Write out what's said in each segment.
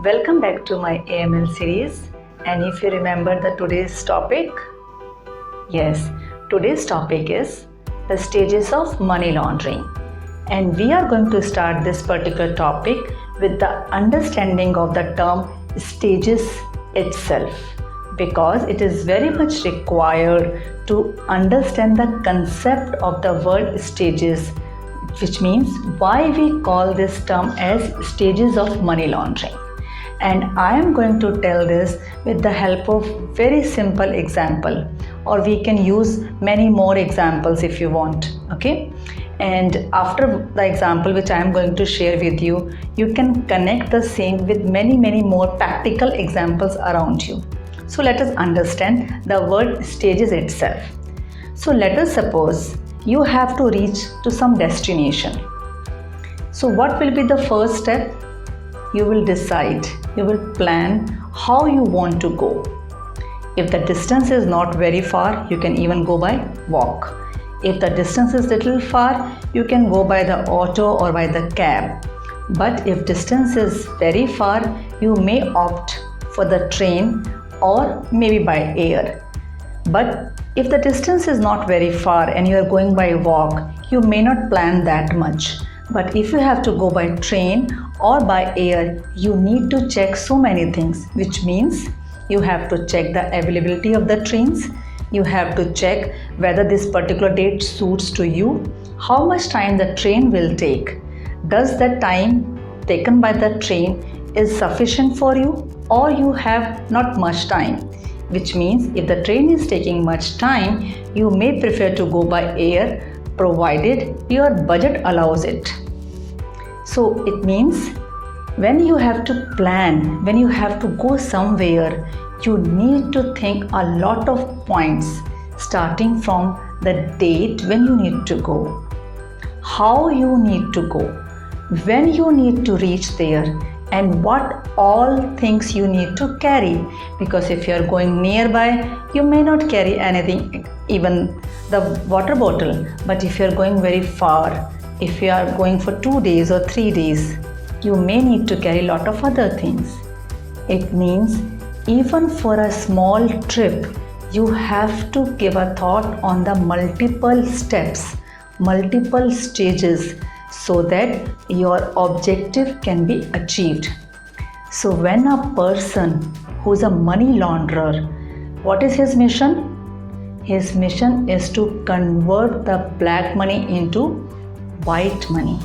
Welcome back to my AML series. And if you remember today's topic, yes, today's topic is the stages of money laundering. And we are going to start this particular topic with the understanding of the term stages itself, because it is very much required to understand the concept of the word stages, which means why we call this term as stages of money laundering. And I am going to tell this with the help of very simple example, or we can use many more examples if you want, okay? And after the example which I am going to share with you, you can connect the same with many more practical examples around you. So let us understand the word stages itself. So let us suppose you have to reach to some destination. So what will be the first step? You will decide, you will plan how you want to go. If the distance is not very far, you can even go by walk. If the distance is little far, you can go by the auto or by the cab. But if distance is very far, you may opt for the train or maybe by air. But if the distance is not very far and you are going by walk, you may not plan that much. But if you have to go by train or by air, you need to check so many things, which means you have to check the availability of the trains, you have to check whether this particular date suits to you, how much time the train will take, does the time taken by the train is sufficient for you, or you have not much time, which means if the train is taking much time, you may prefer to go by air provided your budget allows it. So it means when you have to plan, when you have to go somewhere, you need to think a lot of points, starting from the date when you need to go, how you need to go, when you need to reach there, and what all things you need to carry. Because if you are going nearby, you may not carry anything, even the water bottle. But if you are going very far, if you are going for 2 days or 3 days, you may need to carry a lot of other things. It means even for a small trip, you have to give a thought on the multiple steps, multiple stages, so that your objective can be achieved. So when a person who's a money launderer, what is his mission? His mission is to convert the black money into white money.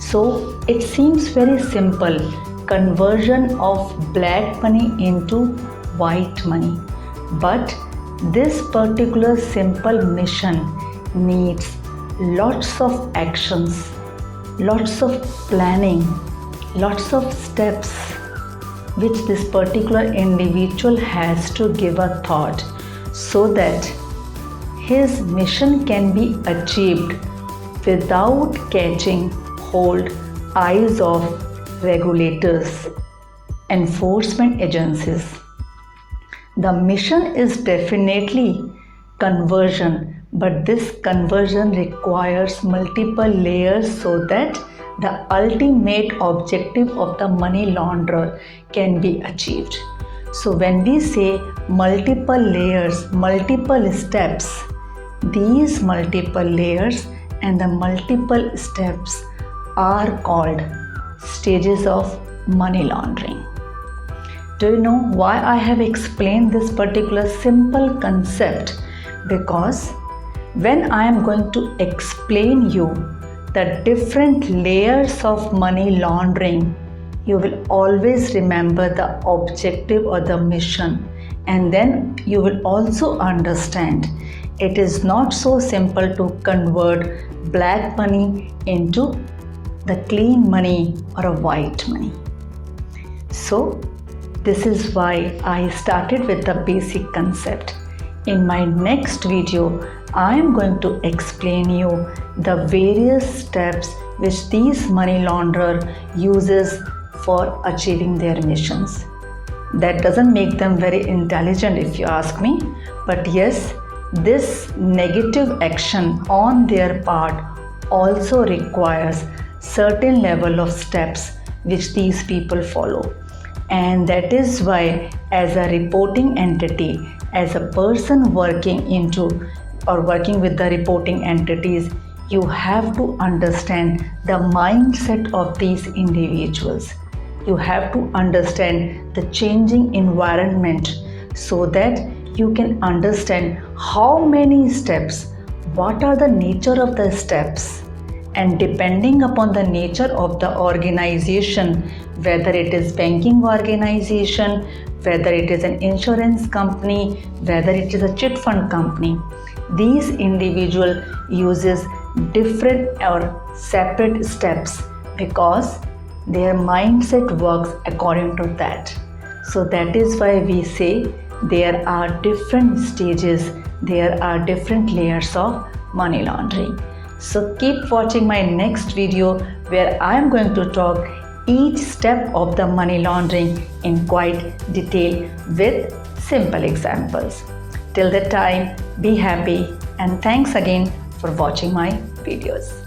So it seems very simple, conversion of black money into white money. But this particular simple mission needs lots of actions, lots of planning, lots of steps, which this particular individual has to give a thought, so that his mission can be achieved without catching hold eyes of regulators, enforcement agencies. The mission is definitely conversion, but this conversion requires multiple layers so that the ultimate objective of the money launderer can be achieved. So when we say multiple layers, multiple steps, these multiple layers and the multiple steps are called stages of money laundering. Do you know why I have explained this particular simple concept? Because when I am going to explain you the different layers of money laundering, you will always remember the objective or the mission, and then you will also understand it is not so simple to convert black money into the clean money or a white money. So this is why I started with the basic concept. In my next video, I am going to explain you the various steps which these money launderer uses for achieving their missions. That doesn't make them very intelligent if you ask me, but yes, this negative action on their part also requires certain level of steps which these people follow. And that is why, as a reporting entity, as a person working into or working with the reporting entities, you have to understand the mindset of these individuals. You have to understand the changing environment so that you can understand how many steps, what are the nature of the steps, and depending upon the nature of the organization, whether it is banking organization, whether it is an insurance company, whether it is a chit fund company, these individual uses different or separate steps because their mindset works according to that. So that is why we say there are different stages, there are different layers of money laundering. So keep watching my next video where I am going to talk each step of the money laundering in quite detail with simple examples. Till that time, be happy and thanks again for watching my videos.